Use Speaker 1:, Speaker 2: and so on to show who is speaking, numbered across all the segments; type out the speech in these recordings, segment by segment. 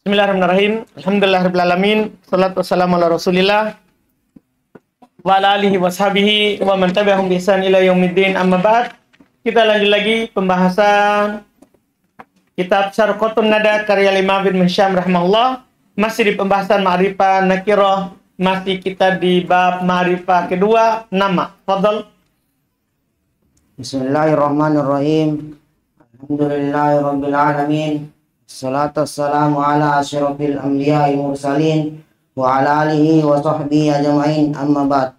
Speaker 1: Bismillahirrahmanirrahim. Alhamdulillahirrahmanirrahim. Salatu wassalamu ala rasulillah wa ala alihi washabihi wa man tabi'ahum bi ihsan ila yaumiddin, amma ba'd. Kita lanjut lagi pembahasan kitab Syarh Qutun Nada karya Imam bin Hisham rahimahullah. Masih di pembahasan ma'rifah nakirah. Masih kita di bab ma'rifah kedua, nama. Fadhal.
Speaker 2: Bismillahirrahmanirrahim. Alhamdulillahirabbil alamin. Salatu wassalamu ala asyrafil anbiya'i mursalin wa ala alihi wa sahbihi ajma'in, amma ba'd.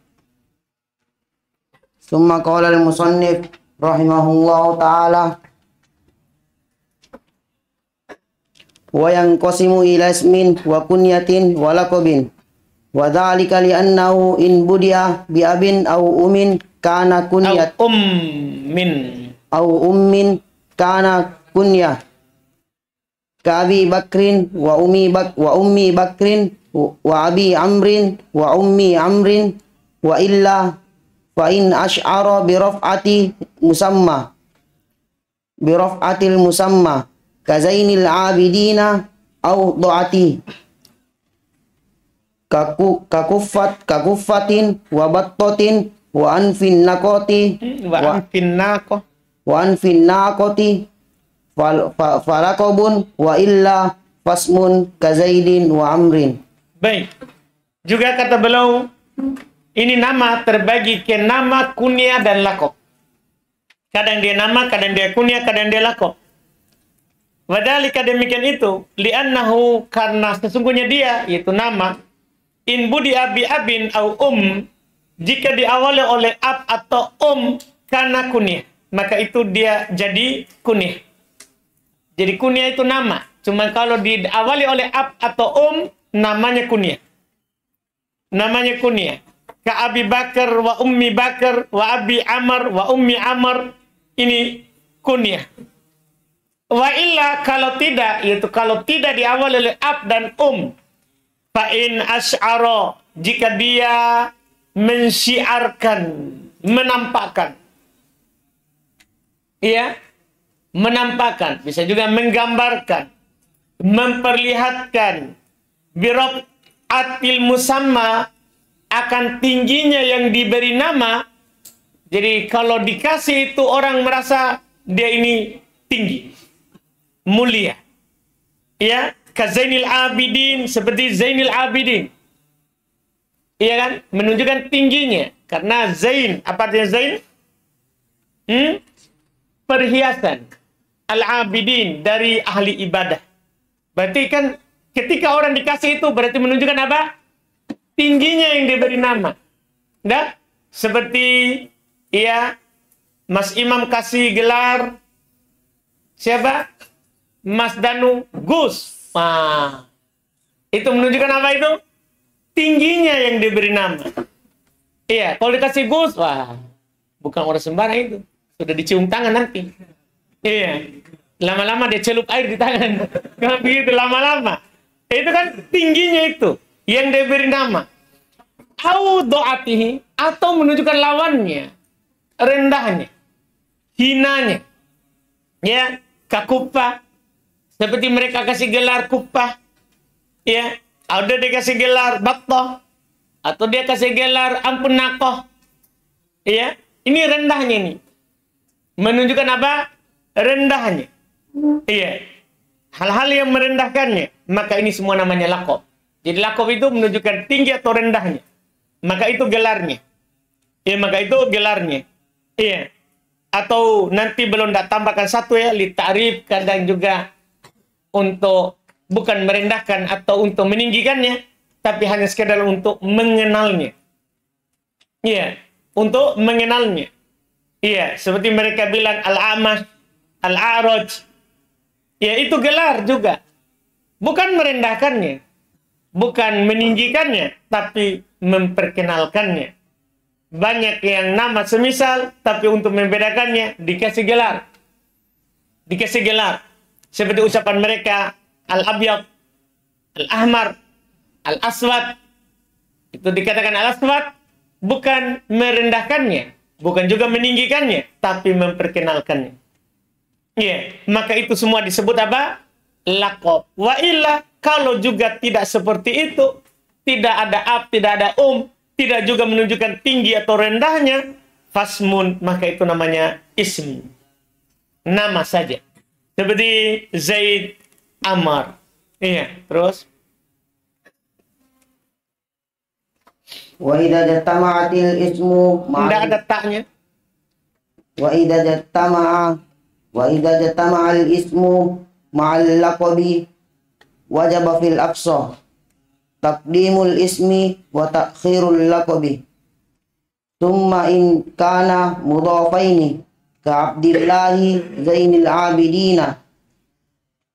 Speaker 2: Summa qala al-musannif rahimahullahu ta'ala wa yanqasimu ila ismin wa kunyatin wa laqabin wa dzalika li annahu in budi'a bi abin aw ummin kana kunyat aw ummin kana kunyah ka Abi Bakrin wa ummi Bakrin wa Abi Amrin wa ummi Amrin wa illa fa in ash'ara bi raf'atil musamma ka Zainil Abidina aw du'ati kakuffatin wa battatin wa anfin naqati falakobun wa illa fasmun kazaidin wa amrin.
Speaker 1: Baik. Juga kata beliau, ini nama terbagi ke nama, kunyah, dan lakob. Kadang dia nama, kadang dia kunyah, kadang dia lakob. Wadhalika demikian itu, li'annahu karena sesungguhnya dia, yaitu nama, in budi abi abin au jika diawali oleh ab atau karena kunyah, maka itu dia jadi kunyah. Jadi kunyah itu nama. Cuma kalau diawali oleh ab atau namanya kunyah. Namanya kunyah. Ka Abi Bakar wa ummi Bakar wa Abi Amr wa ummi Amr. Ini kunyah. Wa illa kalau tidak, yaitu kalau tidak diawali oleh ab dan fa in asy'ara, jika dia mensyiarkan, menampakkan. Iya, menampakkan, bisa juga menggambarkan, memperlihatkan biraf'atil musamma, akan tingginya yang diberi nama. Jadi kalau dikasih itu orang merasa dia ini tinggi, mulia. Ya, ka Zainil Abidin, seperti Zainil Abidin. Iya kan? Menunjukkan tingginya. Karena Zain, apa artinya Zain? Perhiasan. Al-Abidin, dari ahli ibadah. Berarti kan ketika orang dikasih itu berarti menunjukkan apa? Tingginya yang diberi nama. Nah, seperti ya Mas Imam kasih gelar siapa? Mas Danu Gus. Nah, itu menunjukkan apa itu? Tingginya yang diberi nama. Iya, kalau dikasih Gus, wah, bukan orang sembarang itu. Sudah dicium tangan nanti. Iya. Lama-lama dia celup air di tangan. Kalau begitu lama-lama. Itu kan tingginya itu yang diberi nama. Au do'atihi, atau menunjukkan lawannya, rendahnya, hinanya. Ya, kakupah. Seperti mereka kasih gelar kupah. Ya, ada dia kasih gelar battah, atau dia kasih gelar ampun nakoh. Ya, ini rendahnya ini. Menunjukkan apa? Rendahnya. Iya. Hal-hal yang merendahkannya. Maka ini semua namanya lakob. Jadi lakob itu menunjukkan tinggi atau rendahnya. Maka itu gelarnya. Iya, maka itu gelarnya. Iya. Atau nanti belum tak tambahkan satu ya. Li ta'rif, kadang juga untuk bukan merendahkan atau untuk meninggikannya. Tapi hanya sekedar untuk mengenalnya. Iya. Untuk mengenalnya. Iya, seperti mereka bilang Al-Amash, Al-A'raj. Ya, itu gelar juga. Bukan merendahkannya. Bukan meninggikannya, tapi memperkenalkannya. Banyak yang nama semisal, tapi untuk membedakannya, dikasih gelar. Dikasih gelar. Seperti ucapan mereka, Al-Abyad, Al-Ahmar, Al-Aswad. Itu dikatakan Al-Aswad, bukan merendahkannya. Bukan juga meninggikannya, tapi memperkenalkannya. Iya, maka itu semua disebut apa? Lakob. Wa illa, Kalau juga tidak seperti itu, tidak ada ab, tidak ada tidak juga menunjukkan tinggi atau rendahnya, fasmun, maka itu namanya ism. Nama saja. Seperti Zaid, Amar. Iya, terus.
Speaker 2: Wa idza jatama'atil ismu
Speaker 1: Tidak ada taknya.
Speaker 2: Wa idza jatama'al ismu ma'al laqabi wajaba fil aqsa taqdimul ismi wa ta'khirul laqabi. Thumma in kana mudafaini ka Abdillahi Zainil Abidina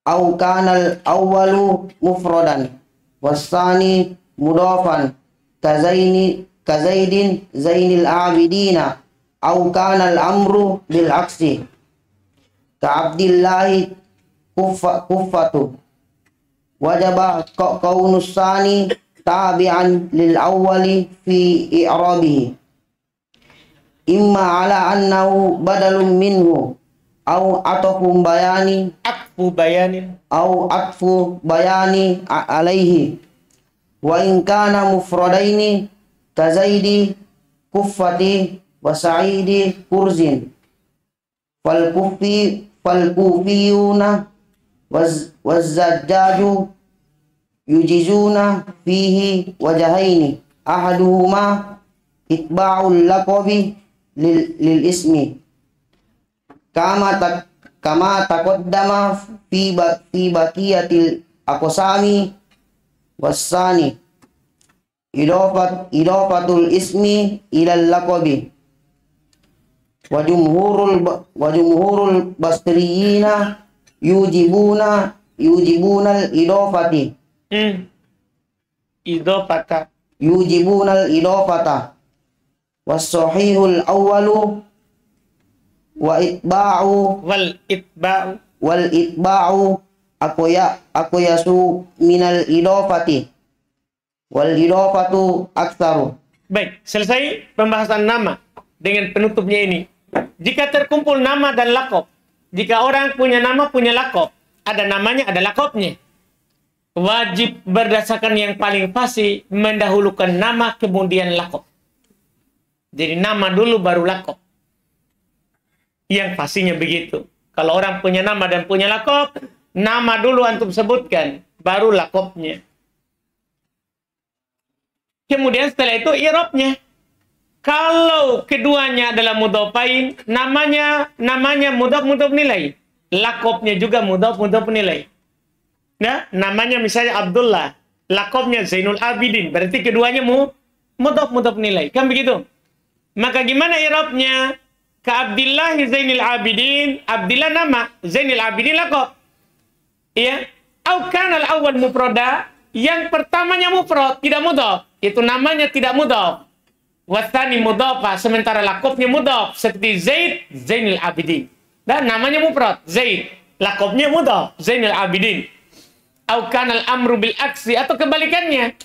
Speaker 2: aw kana al-awwalu mufradan was-sani mudafan ka Zaidin Zainil Abidina aw kana al-amru bil aksi ka Abdillahi kuffatu wajaba kaunus sani tabi'an lil awwali fi i'rabihi imma ala annahu badalun minhu aw atfu bayani alaihi wa in kana mufradaini ka Zaidi kuffati wa Sa'idi kurzin fal kufiyuna waz-zajjaju yujizuna fihi wajahaini ahaduhuma itba'ul laqabi lil ismi kama taqaddama fi baqiyatil aqsami wasani idafatul ismi ilal laqabi wa jumhurul basriyina yujibuna al-idafati yujibuna al-idafata was-sahihul awwalu wal itba'u aqyasu minal idafati wal idafatu aktsaru.
Speaker 1: Baik, selesai pembahasan nama dengan penutupnya ini. Jika terkumpul nama dan lakob, jika orang punya nama, punya lakob, ada namanya, ada lakobnya, wajib berdasarkan yang paling pasti mendahulukan nama kemudian lakob. Jadi nama dulu baru lakob. Yang pastinya begitu. Kalau orang punya nama dan punya lakob, nama dulu antum sebutkan, baru lakobnya. Kemudian setelah itu i'rabnya. Kalau keduanya adalah mudhafain, namanya mudhaf nilai. Lakobnya juga mudhaf nilai. Nah, namanya misalnya Abdullah, lakobnya Zainul Abidin, berarti keduanya mudhaf nilai. Kan begitu? Maka gimana i'rabnya? Ka Abdillahi Zainil Abidin, Abdillah nama, Zainil Abidin lakob. Iya. Au kana al-awwal mufrada, yang pertamanya mufrad, tidak mudhaf. Itu namanya tidak mudhaf. Wasani mudhafa, sementara lakobnya mudhaf, seperti Zaid, Zainil Abidin. Dan namanya mufrad, Zaid, lakobnya mudhaf, Zainil Abidin. Au kana al-amru bil aksi, atau kebalikannya.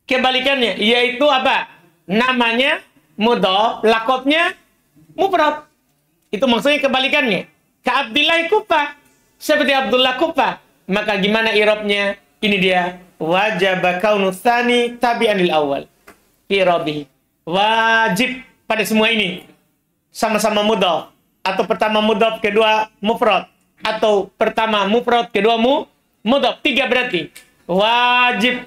Speaker 1: Kebalikannya, yaitu apa? Namanya mudhaf, lakobnya mufrad. Itu maksudnya kebalikannya. Ka Abdillah Kufa, seperti Abdullah Kufa. Maka gimana i'rabnya? Ini dia. Wajib kaunus tsani tabi'an lil awal. I'rabihi. Wajib pada semua ini. Sama-sama mudhaf. Atau pertama mudhaf, kedua mufrad. Atau pertama mufrad, kedua mudhaf. 3 berarti. Wajib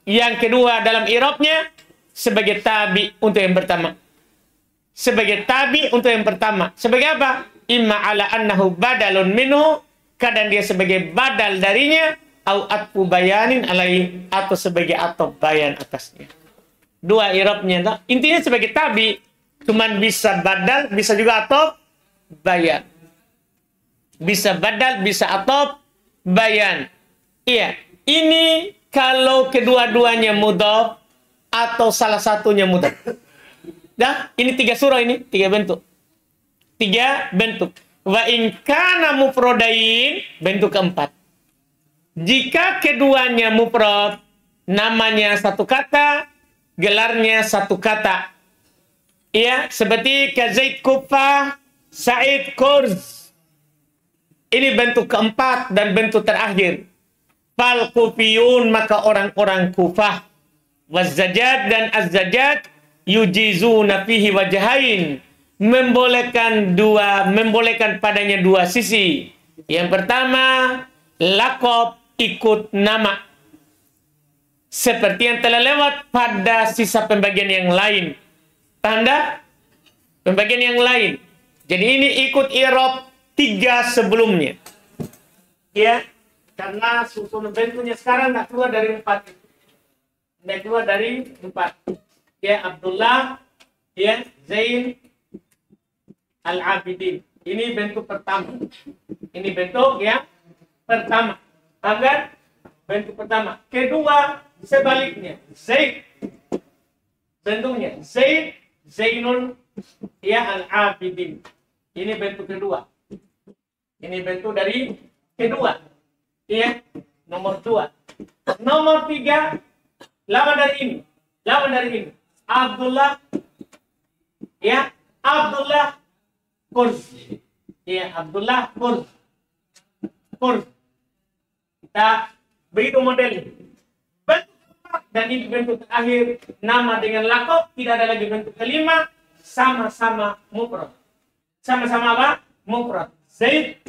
Speaker 1: yang kedua dalam i'rabnya sebagai tabi untuk yang pertama. Sebagai tabi untuk yang pertama. Sebagai apa? Imma ala annahu badalun minhu, kadang dia sebagai badal darinya, au atfu bayanin alai, atau sebagai atop bayan atasnya. 2 i'rabnya. Intinya sebagai tabi, cuman bisa badal, bisa juga atop bayan. Bisa badal, bisa atop bayan. Iya, ini kalau kedua-duanya mudhaf atau salah satunya mudhaf. Dah, ini 3 surah ini, 3 bentuk. 3 bentuk. Wa in kana mufradain, bentuk keempat. Jika keduanya mufrad, namanya satu kata, gelarnya satu kata. Iya, seperti Zaid Kufa, Sa'id Kurz. Ini bentuk keempat dan bentuk terakhir. Fal kufiyun, maka orang-orang Kufah, wazajat dan az-zajat, yujizuna fihi wajhain, membolehkan padanya dua sisi. Yang pertama, lakob ikut nama, seperti yang telah lewat pada sisa pembagian yang lain. Tanda pembagian yang lain. Jadi ini ikut i'rab 3 sebelumnya. Ya, karena susunan bentuknya sekarang tidak keluar dari 4. Tidak keluar dari 4. Ya, Abdullah, ya, Zain, Al-Abidin. Ini bentuk pertama. Ini bentuk yang pertama. Agar bentuk pertama. Kedua, sebaliknya. Zaid. Bentuknya. Zaid, Zainun, ya, Al-Abidin. Ini bentuk kedua. Ini bentuk dari kedua. Ya, nomor 2. Nomor 3, lawan dari ini. Lawan dari ini. Abdullah, ya, Abdullah Kurz. Ya, Abdullah Kurz. Kurz. Kita begitu model. Bentuk dan ini bentuk terakhir, nama dengan lakob, tidak ada lagi bentuk kelima, sama-sama mufrad. Sama-sama apa? Mufrad. Zaid,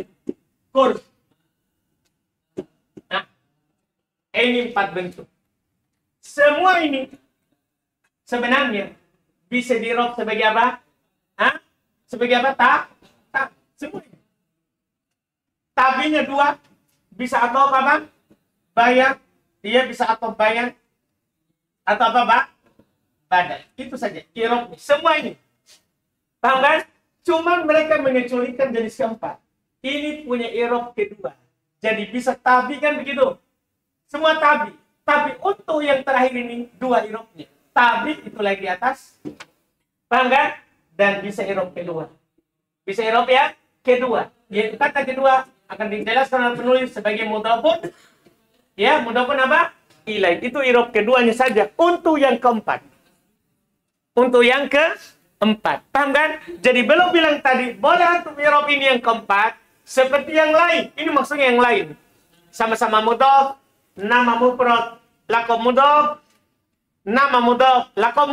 Speaker 1: Kurz. Nah, ini 4 bentuk. Semua ini sebenarnya bisa di-i'rab sebagai apa? Hah? Sebagai apa? Tak. Semua ini. Tabinya 2, bisa atau apa, Bang? Bayan. Dia bisa atau bayan. Atau apa, Bang? Badal. Itu saja. I'rab semua ini. Paham kan? Cuman mereka mengecualikan jenis keempat. Ini punya i'rab kedua. Jadi bisa tabi kan begitu. Semua tabi. Tapi untuk yang terakhir ini 2 i'rabnya. Tabi itu lagi di atas. Paham kan? Dan bisa i'rab kedua. Bisa i'rab ya kedua. Yaitu kata kedua akan dijelaskan oleh penulis sebagai mudhafun. Ya, mudhafun apa? Ilai. Itu i'rab keduanya saja. Untuk yang keempat. Untuk yang keempat. Paham kan? Jadi belum bilang tadi, boleh untuk i'rab ini yang keempat. Seperti yang lain. Ini maksudnya yang lain. Sama-sama mudhaf. Nama mufrad. Lakob mudhaf. Nama mudhaf. Lakob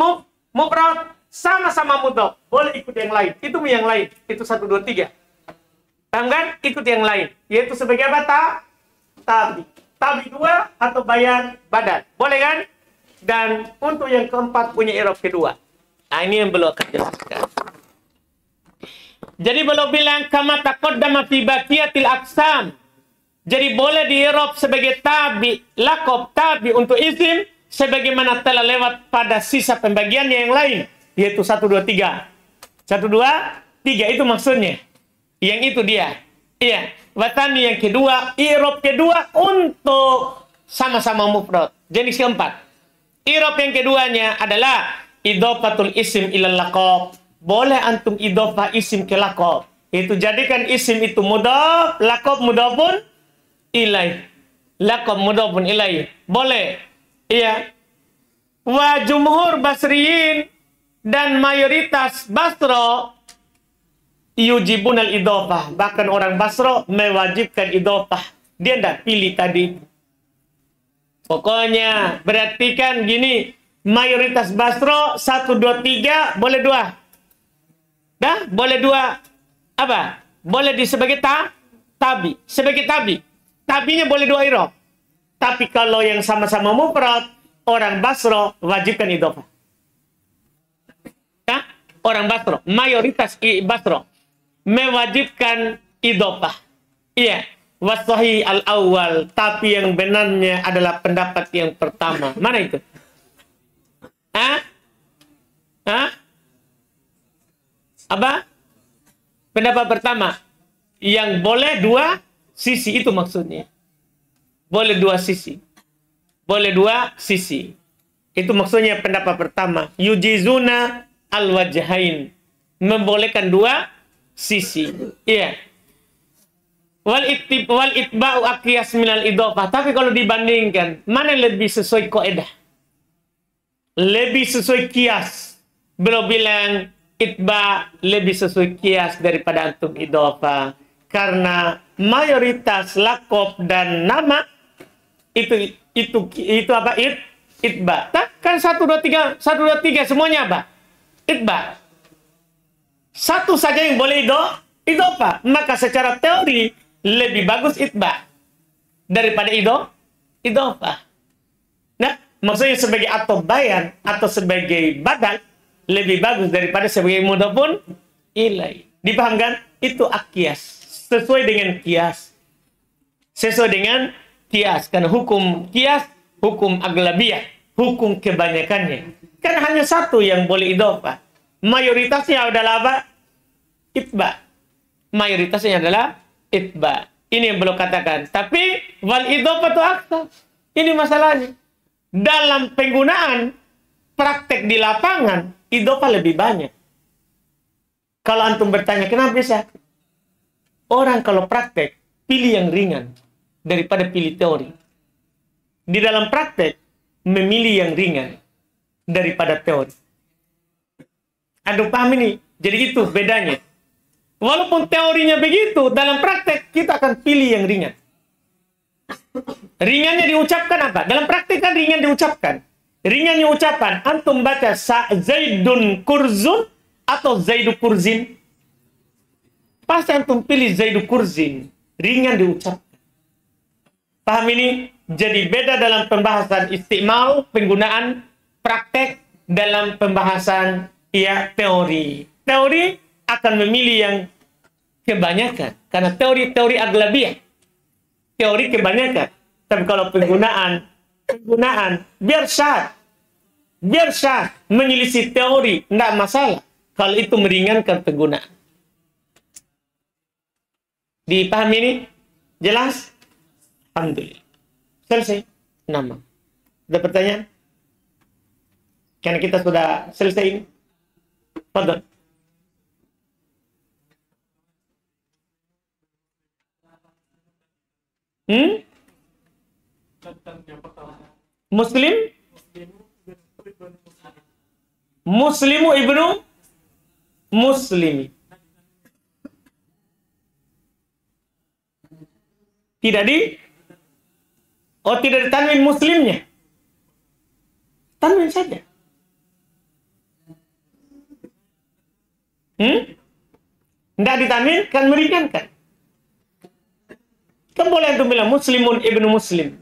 Speaker 1: mufrad. Sama-sama mudhaf. Boleh ikut yang lain. Itu yang lain. Itu 1, 2, 3. Paham kan? Ikut yang lain. Yaitu sebagai apa? Tabi. Tabi 2 atau bayan badal. Boleh kan? Dan untuk yang keempat punya i'rab kedua. Nah, ini yang belum akan jelaskan. Jadi belum bilang kama taqaddama fi baqiyatil aqsam. Jadi boleh di-i'rab sebagai tabi, lakob tabi untuk isim sebagaimana telah lewat pada sisa pembagiannya yang lain, yaitu 1, 2, 3. 1, 2, 3 itu maksudnya. Yang itu dia. Iya. Watani yang kedua, i'rab kedua untuk sama-sama mufrad. Jenis keempat. I'rab yang keduanya adalah idhofatul isim ilal laqab. Boleh antum idhofah isim ke laqab. Itu jadikan isim itu mudhaf, laqab mudhafun ilaih. Laqab mudhafun ilaih. Boleh. Iya. Wa jumhur basriyin dan mayoritas Basra yujibun al-idhofah. Bahkan orang Basra mewajibkan idhofah. Dia tidak pilih tadi. Pokoknya berarti kan gini. Mayoritas Basra 1, 2, 3 boleh 2. Dah? Boleh 2. Apa? Boleh sebagai tabi. Sebagai tabi. Tabinya boleh 2 i'rab. Tapi kalau yang sama-sama mufrad, orang Basra wajibkan idhofah. Ya? Orang Basra, mayoritas Basra mewajibkan idhofah. Iya. Wasahi al-awwal, tapi yang benarnya adalah pendapat yang pertama. Mana itu? Apa? Pendapat pertama. Yang boleh 2 sisi, itu maksudnya. Boleh 2 sisi. Boleh 2 sisi. Itu maksudnya pendapat pertama. Yujizuna al-wajhain. Membolehkan 2 sisi. Iya. Wal itba'u aqyas minal idhofah. Tapi kalau dibandingkan, mana yang lebih sesuai kaidah? Lebih sesuai kias. Belum bilang itba lebih sesuai kias daripada antum idhofah. Karena mayoritas lakob dan nama itu apa? Itba. Kan 1 2 3 semuanya apa? Itba. Satu saja yang boleh idofah. Maka secara teori lebih bagus itba daripada idofah. Nah, maksudnya sebagai atau bayan atau sebagai badal lebih bagus daripada sebagai mudhofun ilai. Dipahamkan? Itu akias. Sesuai dengan kias. Sesuai dengan kias. Karena hukum kias, hukum aglabiyah, hukum kebanyakannya. Kan hanya satu yang boleh idofah. Mayoritasnya adalah apa? Itba. Mayoritasnya adalah itba. Ini yang belum katakan. Tapi wal idofah itu aksa. Ini masalahnya. Dalam penggunaan praktek di lapangan, idofah lebih banyak. Kalau antum bertanya, kenapa bisa? Orang kalau praktek, pilih yang ringan daripada pilih teori. Di dalam praktek, memilih yang ringan daripada teori. Antum paham ini? Jadi itu bedanya. Walaupun teorinya begitu, dalam praktek kita akan pilih yang ringan. Ringannya diucapkan apa? Dalam praktek kan ringan diucapkan. Ringannya ucapan, antum baca Zaidun kurzun atau Zaidu kurzin. Pasti antum pilih Zaidu kurzin. Ringan diucapkan. Paham ini? Jadi beda dalam pembahasan istimal, penggunaan praktek dalam pembahasan teori. Teori akan memilih yang kebanyakan. Karena teori aglabiyah. Teori kebanyakan. Tapi kalau penggunaan biar syah menyelisih teori, tidak masalah. Kalau itu meringankan penggunaan. Dipahami ini? Jelas? Alhamdulillah. Selesai. Nama. Ada pertanyaan? Karena kita sudah selesai ini. Fadhal. Muslimu ibnu muslimi. Tidak ditanwin muslimnya. Tanwin saja. Tidak ditanwin kan meringankan. Kan boleh untuk bilang muslimun ibnu muslim.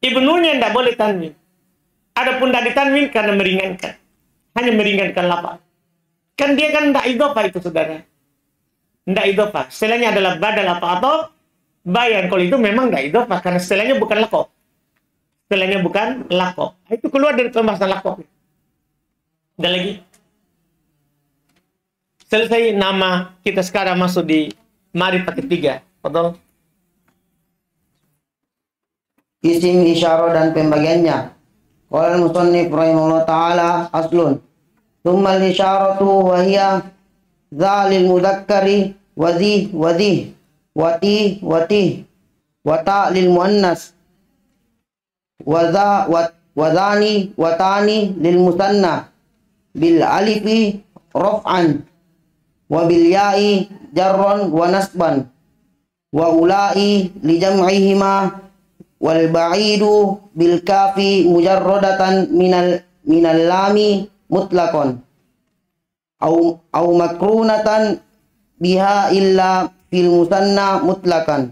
Speaker 1: Ibnunya tidak boleh tanwin. Adapun tidak ditanwin karena meringankan. Hanya meringankan lafaz. Kan dia kan tidak idofah itu saudara. Tidak idofah. Istilahnya adalah badal atau bayan. Kalau itu memang tidak idofah. Karena istilahnya bukan laqab. Istilahnya bukan laqab. Itu keluar dari pembahasan laqab. Ada lagi? Selesai nama. Kita sekarang masuk di ma'rifat ketiga. Betul?
Speaker 2: Isim isyarah dan pembagiannya. Qala al-musannif rahimahullah ta'ala aslun. Tsumma al-isyaratu wa hiya dzalil mudzakkari wa dhi wati wa ta lil muannas wa dhani wa tani lil musanna bil alifi raf'an wa bil ya'i jarran wa nasban wa ulai li jam'ihima wal ba'idu bil kafi mujarradatan minal lami mutlaqan au makrunatan biha illa fil musanna mutlaqan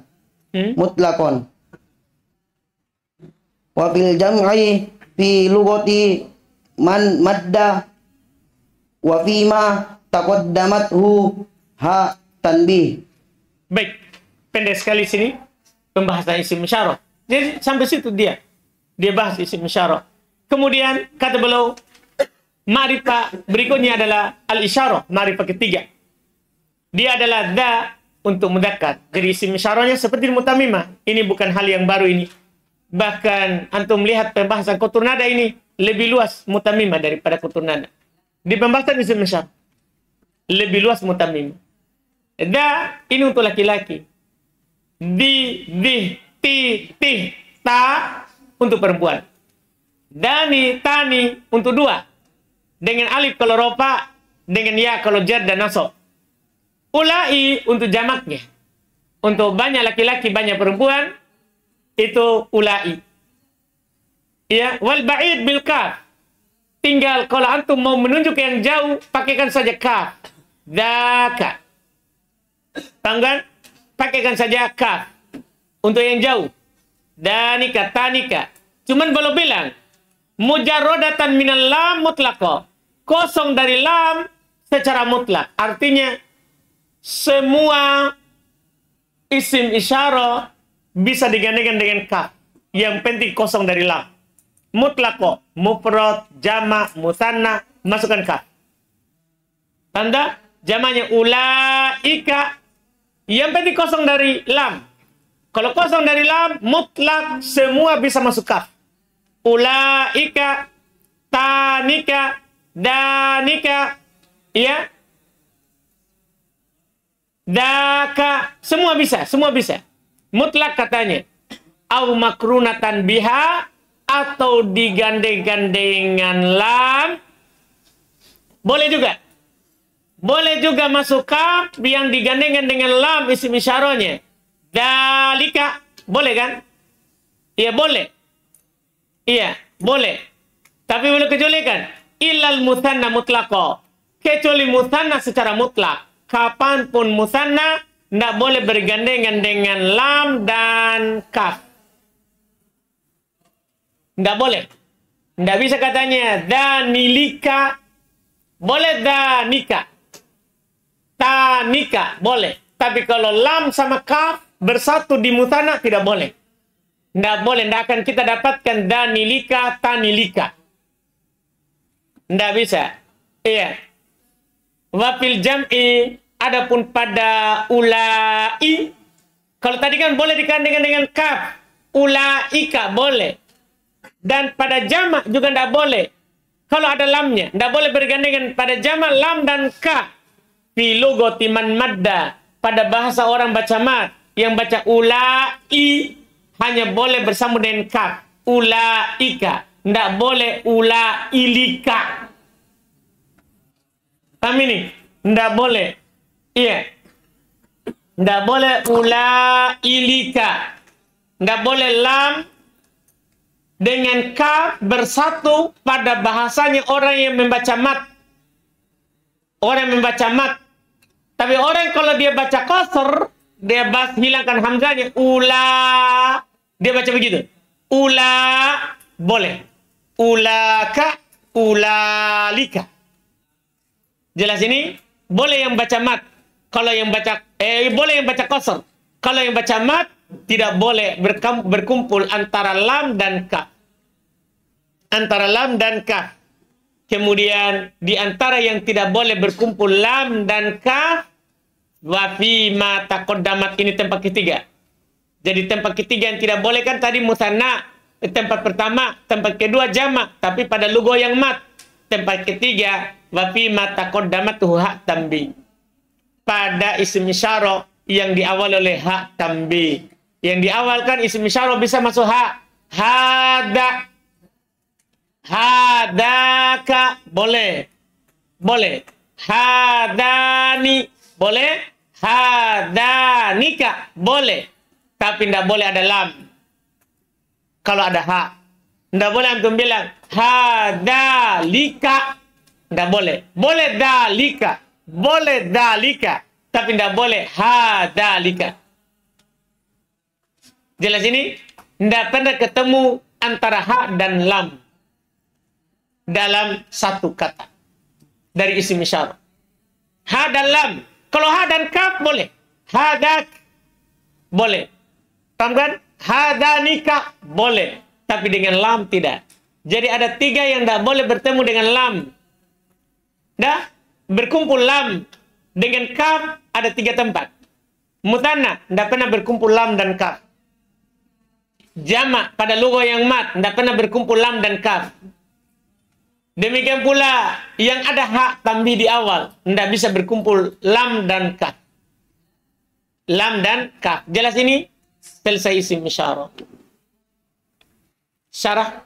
Speaker 2: wa fil jam'i fi lughati man madda wa fima taqaddamathu ha tanbih.
Speaker 1: Baik, pendek sekali sini pembahasan isim isyarah. Jadi sampai situ dia bahas isim isyarah. Kemudian kata beliau ma'rifah berikutnya adalah al-isyarah, ma'rifah ketiga. Dia adalah da untuk mudzakkar. Jadi isim isyarahnya seperti mutamimah. Ini bukan hal yang baru ini. Bahkan antum melihat pembahasan qatur nada ini lebih luas mutamimah daripada qatur nada. Di pembahasan isim isyarah lebih luas mutamimah. Da ini untuk laki-laki. Ti, ta untuk perempuan. Dani, tani untuk dua. Dengan alif kalau rofa, dengan ya kalau jar dan nasab. Ulai untuk jamaknya. Untuk banyak laki-laki, banyak perempuan, itu ulai. Ya, wal ba'id bil kaf. Tinggal kalau antum mau menunjuk yang jauh, pakaikan saja kaf. Dzaka. Tanggal, pakaikan saja kaf. Untuk yang jauh. Danika, tanika. Cuman belum bilang. Mujarrodatan minal lam mutlaqo. Kosong dari lam secara mutlak. Artinya, semua isim isyarah bisa digandengkan dengan kaf. Yang penting kosong dari lam. Mutlaqo, mufrad, jama', musanna, masukkan kaf. Tanda jamanya ulaika. Yang penting kosong dari lam. Kalau kosong dari lam, mutlak semua bisa masuk kaf. Ulaika, tanika, danika, ya. Daka, semua bisa, semua bisa. Mutlak katanya. Au makrunatan biha, atau digandengkan dengan lam. Boleh juga. Boleh juga masuk kaf yang digandengkan dengan lam isim isyarahnya. Dalika. Boleh kan? Iya boleh. Iya boleh. Tapi boleh kecualikan. Illal muthanna mutlaqo. Kecuali muthanna secara mutlak. Kapanpun muthanna tidak boleh bergandengan dengan lam dan kaf. Nggak boleh. Nggak bisa katanya danilika. Boleh danika. Tanika. Boleh. Tapi kalau lam sama kaf bersatu di mutana tidak boleh. Nggak boleh. Nggak akan kita dapatkan danilika, tanilika. Nggak bisa. Iya. Wafil jam'i. Adapun pada ulai. Kalau tadi kan boleh dikandengkan dengan kaf. Ulaika boleh. Dan pada jamak juga tidak boleh. Kalau ada lamnya. Tidak boleh bergandengan pada jamak lam dan ka. Fi lugati man madda. Pada bahasa orang baca mat. Yang baca ulai. Hanya boleh bersambung dengan ka. Ulaika. Tidak boleh ulailika. Paham ini? Tidak boleh. Iya. Tidak boleh ulailika. Tidak boleh lam dengan kaf bersatu pada bahasanya orang yang membaca mat. Orang yang membaca mat. Tapi orang kalau dia baca qasr, dia hilangkan hamzahnya. Ula. Dia baca begitu. Ula. Boleh. Ulaka. Ulalika. Jelas ini? Boleh yang baca mat. Kalau yang baca, boleh yang baca qasr. Kalau yang baca mat, tidak boleh berkumpul antara lam dan kaf. Antara lam dan kaf. Kemudian di antara yang tidak boleh berkumpul lam dan kaf, wa fi ma taqaddamat, ini tempat ketiga. Jadi tempat ketiga yang tidak boleh kan tadi musanna, tempat pertama, tempat kedua jamak, tapi pada lugo yang mat. Tempat ketiga wa fi ma taqaddamat hak tambi. Pada isim isyarah yang diawal oleh hak tambi. Yang diawalkan isim isyarah bisa masuk hak. Hada. Hadaka. Boleh. Boleh. Hadani. Boleh. Hadanika. Boleh. Tapi tidak boleh ada lam. Kalau ada hak. Tidak boleh antum bilang. Hadalika. Tidak boleh. Boleh dalika. Boleh dalika. Tapi tidak boleh hadalika. Jelas ini? Tidak pernah ketemu antara ha dan lam dalam satu kata dari isim isyarah. Ha dan lam. Kalau ha dan kaf boleh. Hadak boleh. Tamkan hadanika boleh. Tapi dengan lam tidak. Jadi ada tiga yang tidak boleh bertemu dengan lam. Dah berkumpul lam dengan kaf ada tiga tempat. Mutanna tidak pernah berkumpul lam dan kaf. Jamak pada logo yang mat tidak pernah berkumpul lam dan kaf. Demikian pula yang ada hak tambih di awal tidak bisa berkumpul lam dan kaf. Lam dan kaf. Jelas ini? Selesai isim isyarah. Syarah.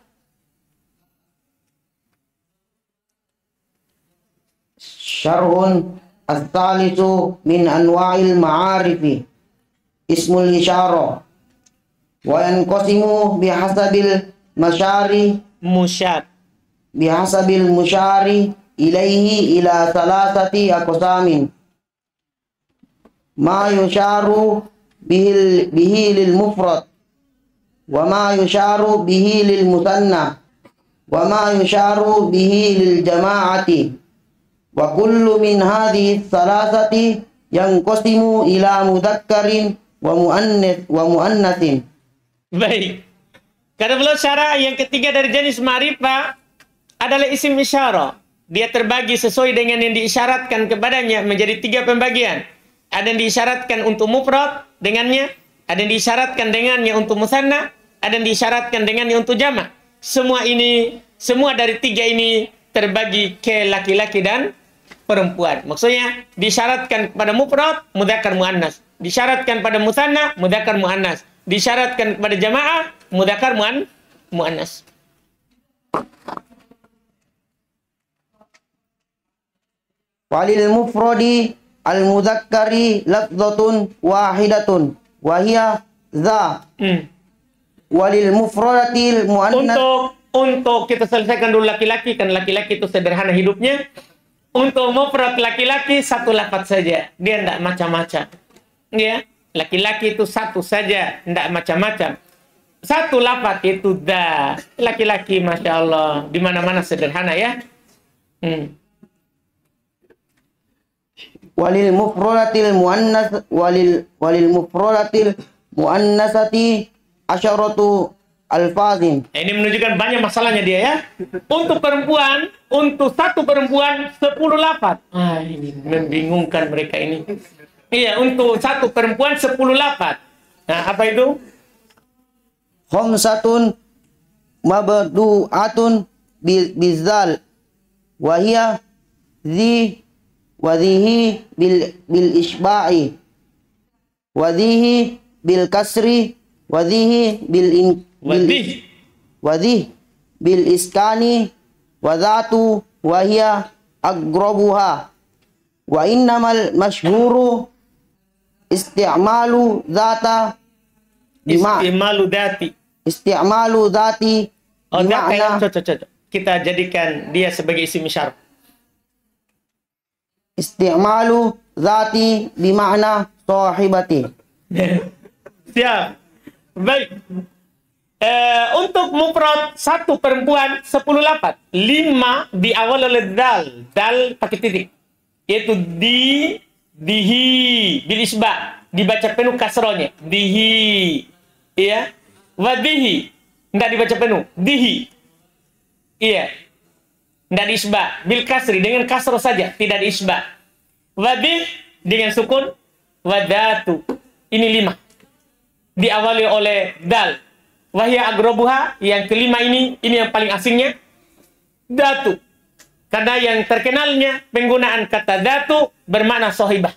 Speaker 2: Syarhun as-salisu min anwa'il ma'arifi ismul isyarah wa yanqasimu bihasabil masyari
Speaker 1: Musyar.
Speaker 2: bihasabil musyari ilaihi ila salasati aqsamin. Ma yusharu bihi lil mufrad wa ma yusharu bihi lil musanna wa ma yusharu bihi lil jama'ati wa kullu min hadhihi salasati yanqasimu ila mudakkarin wa muannatsin.
Speaker 1: Baik. Kata beliau syarat yang ketiga dari jenis ma'rifah adalah isim isyarah. Dia terbagi sesuai dengan yang diisyaratkan kepadanya menjadi 3 pembagian. Ada yang diisyaratkan untuk mufrad dengannya, ada yang diisyaratkan dengannya untuk musanna, ada yang diisyaratkan dengannya untuk jamak. Semua dari 3 ini terbagi ke laki-laki dan perempuan. Maksudnya disyaratkan pada mufrad mudzakkar muannas, disyaratkan pada musanna mudzakkar muannas, disyaratkan pada jamaah mudzakkar muannas.
Speaker 2: Walil mufradi al mudzakkari lafzatun wahidatun wa hiya za. Walil mufradatil muannas.
Speaker 1: Untuk kita selesaikan dulu laki-laki, kan laki-laki itu sederhana hidupnya. Untuk mufrad laki-laki 1 lafaz saja, dia tidak macam-macam. Ya, laki-laki itu 1 saja, tidak macam-macam. 1 lafaz itu da. Laki-laki, masya Allah, di mana-mana sederhana ya.
Speaker 2: Walil mufradatil muannas walil mufradatil muannasati asyaratu alfazin.
Speaker 1: Ini menunjukkan banyak masalahnya dia ya. Untuk perempuan, untuk 1 perempuan 10 lafaz. Ini membingungkan mereka ini. Iya, untuk 1 perempuan 10 lafaz. Nah, apa itu?
Speaker 2: Khamsatun mabdu'atun bizal wa hiya zi wadhihi bil isba'i wadhihi bil kasri wadhihi bil iskani wadhatu wahia agrobuha wa innamal mashhuru isti'malu dhata isti'malu dhati
Speaker 1: bima'na. Kita jadikan dia sebagai isim isyarah.
Speaker 2: Isti'malu dhati bima'na sahibati.
Speaker 1: Siap. Baik. Untuk mufrad 1 perempuan 10 lafaz. 5 diawal oleh dal. Dal pakai titik. Yaitu dihi bil isba. Dibaca penuh kasrohnya. Dihi. Iya. Wadihi. Enggak dibaca penuh. Dihi. Iya. Tidak diisba. Bil kasri. Dengan kasroh saja. Tidak diisba. Wadih. Dengan sukun. Wadatu. Ini 5. Diawali oleh dal. Wahya agrobuha. Yang kelima ini yang paling asingnya. Datu. Karena yang terkenalnya penggunaan kata datu bermakna sohibah.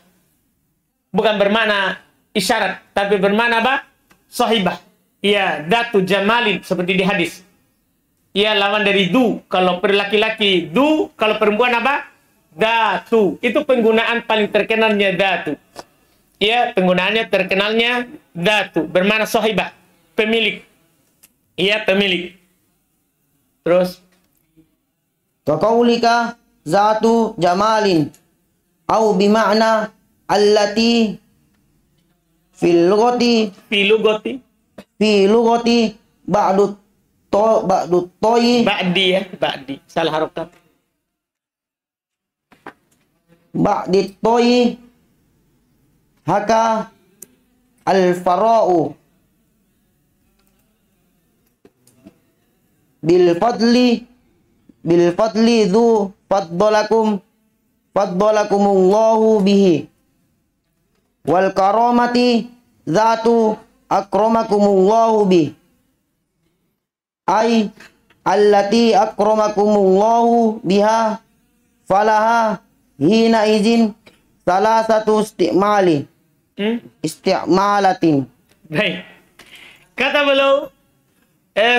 Speaker 1: Bukan bermakna isyarat. Tapi bermakna apa? Sohibah. Ya, datu jamalin. Seperti di hadis. Ya, lawan dari du. Kalau laki-laki du, kalau perempuan apa? Datu. Itu penggunaan paling terkenalnya datu. Ya, penggunaannya terkenalnya datu. Bermakna sohibah. Pemilik. Iya, pemilik. Terus.
Speaker 2: Kaqaulika zatu jamalin. Au bima'na allati fil lughati. Fi lughati ba'du toyi.
Speaker 1: Ba'di ya, ba'di. Salah harokat.
Speaker 2: Ba'di toyi. Haka al-fara'u. Bil fadli dhu faddalakumullahu bihi. Wal karamati dhatu akramakumullahu bihi. Ay allati akramakumullahu biha falaha hina izin salah satu isti'malatin.
Speaker 1: Baik. Kata beliau,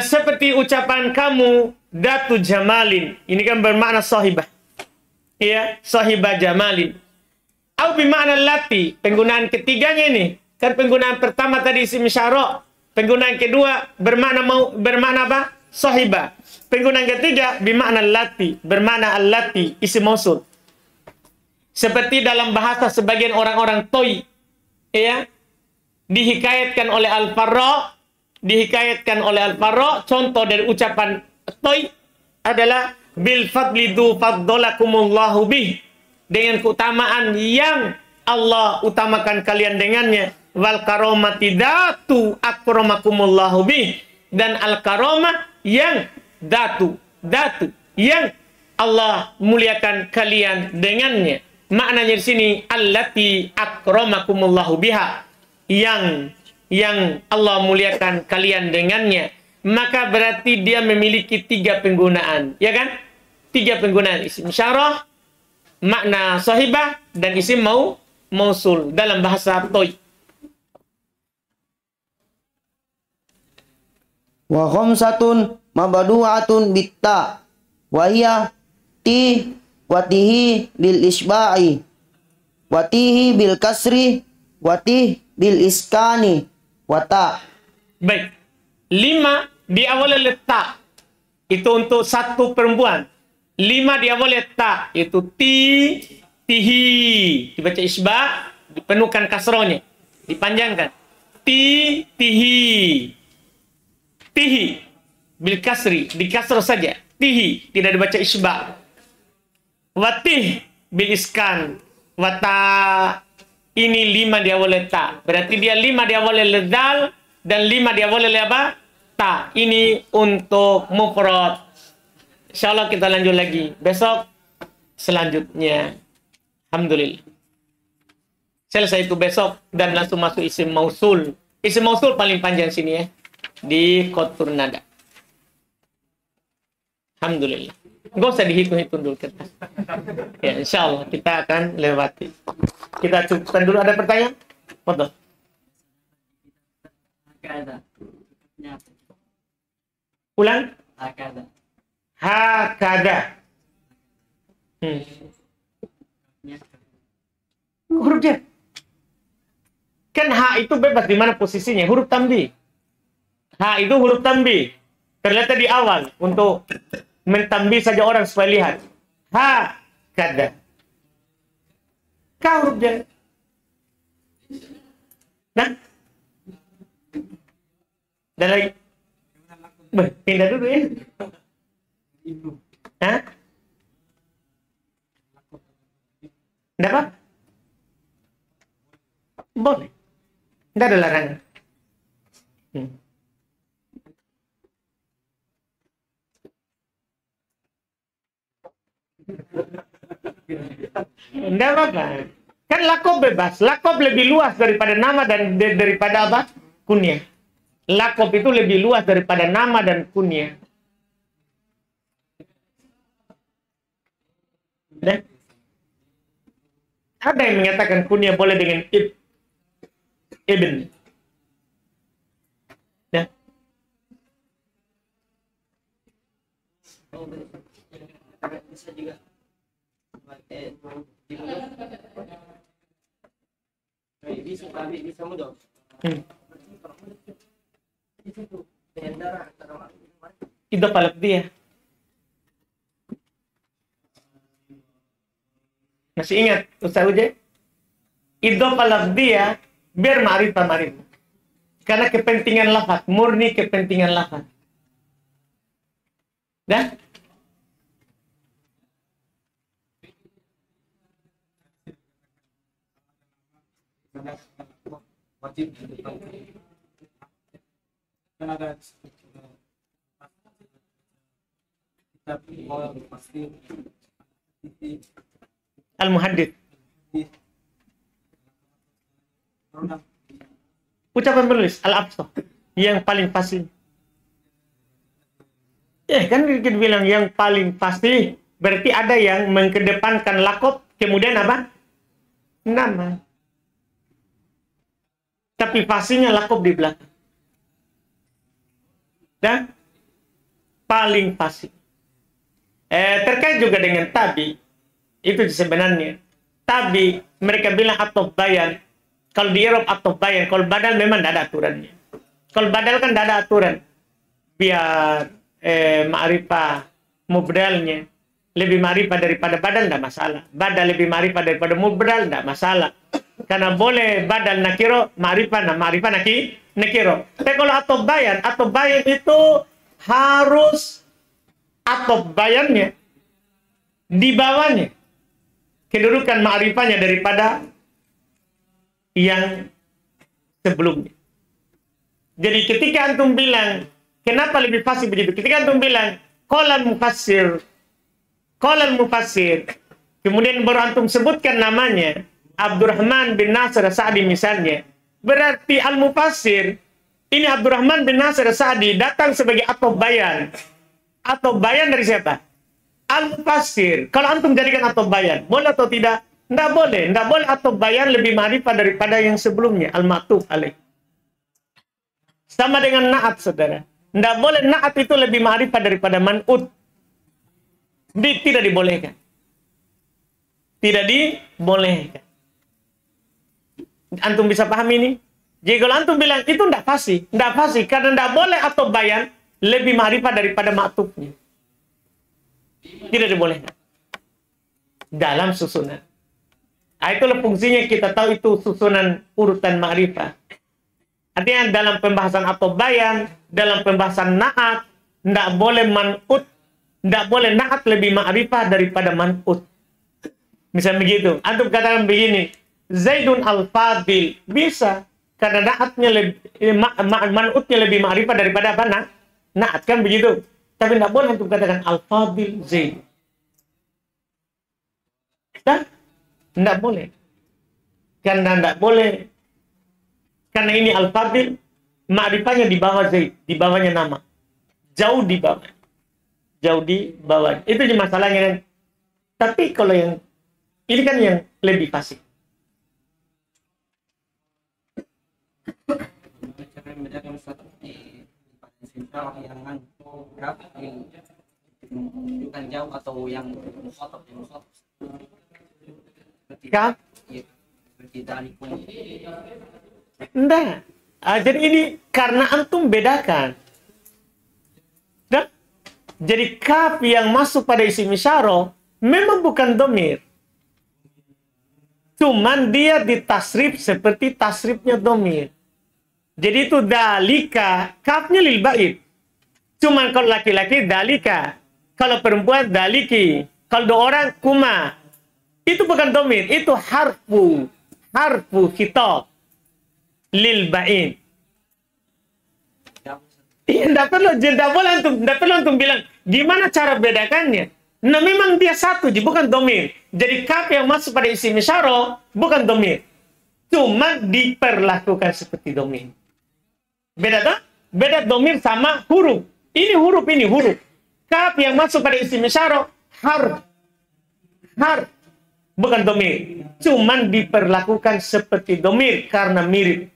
Speaker 1: seperti ucapan kamu datu jamalin. Ini kan bermakna sahibah. Iya, sahibah jamalin. Au bimakna lati. Penggunaan ketiganya ini. Kan penggunaan pertama tadi isim isyarah. Penggunaan kedua bermakna apa? sahiba. Penggunaan ketiga bimakna allati, bermakna allati, isim mausul. Seperti dalam bahasa sebagian orang-orang Toi, ya, dihikayatkan oleh Al-Farra, contoh dari ucapan Toi adalah bil fadli du faddalakumullahu bih, dengan keutamaan yang Allah utamakan kalian dengannya, wal karomati datu akramakumullahu bih, dan al karomah yang datu yang Allah muliakan kalian dengannya. Maknanya di sini allati akramakumullahu biha, yang Allah muliakan kalian dengannya. Maka berarti dia memiliki 3 penggunaan, ya kan? 3 penggunaan, isim syarah, makna sahibah, dan isim mausul dalam bahasa Toi.
Speaker 2: Wa khamsatun mabdu'atun bitta wa hiya ti wa tihi bil isba'i wa tihi bil kasri wa tih bil iskani wa ta.
Speaker 1: Baik. 5 diawali oleh ta. Itu untuk satu perempuan. 5 diawali oleh ta. Itu tihi. Dibaca isba, dipenuhkan kasronya, dipanjangkan. Tihi. Bil kasri, di kasro saja. Tihi, tidak dibaca isba. Watih bil iskan. Wata. Ini 5 diawali ta. Berarti dia 5 diawali oleh dal dan 5 diawali oleh apa? Ta. Ini untuk mufrad. Insyaallah kita lanjut lagi besok selanjutnya. Alhamdulillah. Selesai itu besok dan langsung masuk isim mausul. Isim mausul paling panjang sini ya. Di kotur nada. Alhamdulillah. Nggak usah dihitung-hitung dulu kertas. Ya, insya Allah kita akan lewati. Kita cukupkan dulu. Ada pertanyaan? Foto. Ulang. Hakada. Huruf jar. Kan ha itu bebas di mana posisinya. Huruf tambi. Ha itu huruf tambi. Ternyata di awal untuk mentambi saja orang supaya lihat. Ha kada. Ka huruf jar. Nah. Dan lagi. Pindah dulu ya. Hah? Tidak apa? Boleh. Tidak ada larangan. Tidak apa-apa. Kan lakob bebas. Lakob lebih luas daripada nama dan daripada apa? Kunyah. Lakob itu lebih luas daripada nama dan kunyah. Nah, ada yang mengatakan kunyah boleh dengan ibn. Nah. Bisa juga bisa mudah. Itu palak dia. Masih ingat Ustaz Uje? Idhofah lafdhiyah biar ma'rifah. Karena kepentingan lafaz, murni kepentingan lafaz. Dah? Wajib kan ada Al-Muhaddits. Ucapan penulis Al-Absah yang paling pasti. Kan kita bilang yang paling pasti, berarti ada yang mengedepankan lakob kemudian apa? Nama. Tapi pastinya lakob di belakang. Dan paling pasti. Terkait juga dengan tabi. Itu sebenarnya tabi mereka bilang atau bayan. Kalau di Eropa atau bayan, kalau badal memang tidak ada aturannya. Kalau badal kan tidak ada aturan. Biar ma'rifah mubdalnya lebih ma'rifah daripada badal, tidak masalah. Badal lebih ma'rifah daripada mubdal, tidak masalah. Karena boleh badal nakiro, ma'rifah nakiro. Tapi kalau atau bayan itu harus atau bayannya di bawahnya kedudukan ma'rifahnya daripada yang sebelumnya. Jadi ketika antum bilang, kenapa lebih fasih begitu? Ketika antum bilang, qala al-mufassir, kemudian baru antum sebutkan namanya, Abdurrahman bin Nasir Sa'di misalnya, berarti al-mufassir, ini Abdurrahman bin Nasir Sa'di datang sebagai atau bayan. Atau bayan dari siapa? Al-mufassir. Kalau antum jadikan atau bayan, boleh atau tidak? Tidak boleh. Tidak boleh atau bayan lebih ma'rifah daripada yang sebelumnya, al-ma'tuf alaih. Sama dengan na'at, saudara. Tidak boleh na'at itu lebih ma'rifah daripada man'ut. Tidak dibolehkan. Tidak dibolehkan. Antum bisa pahami ini? Jadi kalau antum bilang itu tidak fasih. Tidak fasih. Karena tidak boleh atau bayan lebih ma'rifah daripada ma'tufnya. Tidak dibolehkan. Dalam susunan. Itulah fungsinya kita tahu itu susunan urutan ma'rifah. Artinya dalam pembahasan atau bayan, dalam pembahasan na'at, tidak boleh man'ut, tidak boleh na'at lebih ma'rifah daripada man'ut. Misalnya begitu. Antum katakan begini, Zaidun al-Fadil. Bisa. Karena na'atnya lebih, man'utnya lebih ma'rifah daripada apa? Na'at. Kan begitu. Tapi tidak boleh antum katakan al-Fadil Zaid. Tidak boleh. Karena tidak boleh. Karena ini al-fadil, ma'rifahnya di bawah Zaid, di bawahnya nama. Jauh di bawah. Jauh di bawah. Itu masalahnya kan. Tapi kalau yang ini kan yang lebih fasih.
Speaker 2: Bukan jauh atau yang
Speaker 1: Kah? Enggak. Jadi ini karena antum bedakan. Nah, jadi kaf yang masuk pada isim isyarah memang bukan domir. Cuman dia ditasrif seperti tasrifnya domir. Jadi itu dalika, kafnya lil ba'id. Cuman kalau laki-laki dalika, kalau perempuan daliki, kalau dua orang kuma. Itu bukan domir, itu harfu khitab lil ba'id. Tidak perlu antum bilang gimana cara bedakannya. Nah memang dia satu, bukan domir. Jadi kaf yang masuk pada isim isyarah bukan domir. Cuma diperlakukan seperti domir. Beda tak? Beda domir sama huruf. Ini huruf. Kaf yang masuk pada isim isyarah harf. Bukan domir. Cuman diperlakukan seperti domir karena mirip.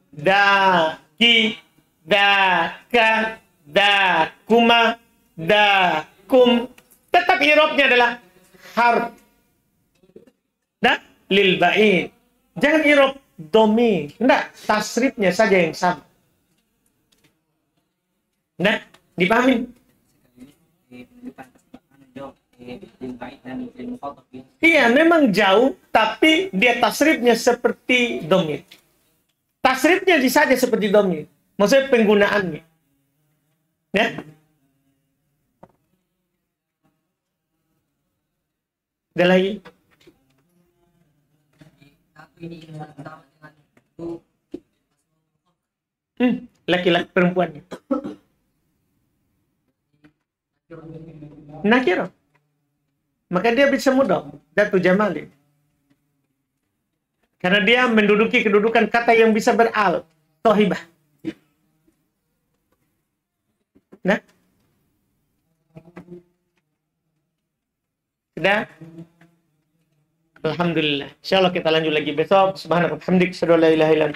Speaker 1: Daki, daka, dakuma, dakum. Tetap irobnya adalah harf. Lil ba'id. Jangan irob domir. Tidak, tasrifnya saja yang sama. Nah, dipahami? Iya, memang jauh, tapi dia tasrifnya seperti domir. Tasrifnya saja seperti domir. Maksudnya penggunaannya. Ya? Ada lagi? Laki-laki perempuannya. Nakiro. Maka dia bisa mudah. Datu jamali. Karena dia menduduki kedudukan kata yang bisa beral. Tohibah. Nah. Sudah? Alhamdulillah. Insyaallah kita lanjut lagi besok. Subhanallah. Alhamdulillah.